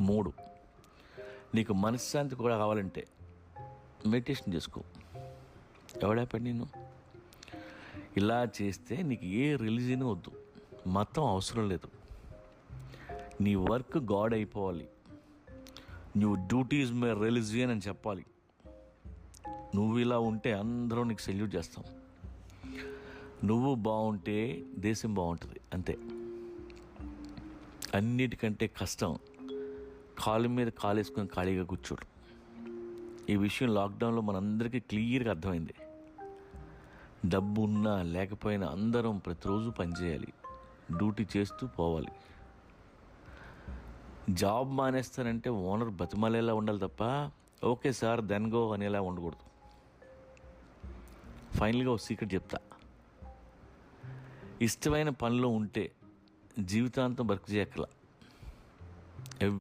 3, నీకు మనశ్శాంతి కూడా కావాలంటే మెడిటేషన్ చేసుకో. ఎవడాపడి నేను ఇలా చేస్తే నీకు ఏ రిలీజియన్ వద్దు, మతం అవసరం లేదు. నీ వర్క్ గాడ్ అయిపోవాలి. నువ్వు డ్యూటీ ఈజ్ మై రిలీజియన్ అని చెప్పాలి. నువ్వు ఇలా ఉంటే అందరూ నీకు సెల్యూట్ చేస్తాం. నువ్వు బాగుంటే దేశం బాగుంటుంది, అంతే. అన్నిటికంటే కష్టం కాలు మీద కాలు వేసుకొని ఖాళీగా కూర్చోడు. ఈ విషయం లాక్డౌన్లో మనందరికీ క్లియర్గా అర్థమైంది. డబ్బు ఉన్నా లేకపోయినా అందరం ప్రతిరోజు పనిచేయాలి, డ్యూటీ చేస్తూ పోవాలి. జాబ్ మానేస్తానంటే ఓనర్ బతిమాలేలా ఉండాలి తప్ప ఓకే సార్ దెన్ గో అనేలా ఉండకూడదు. ఫైనల్గా ఒక సీక్రెట్ చెప్తా. ఇష్టమైన పనిలో ఉంటే జీవితాంతం వర్క్ చేయక్కల.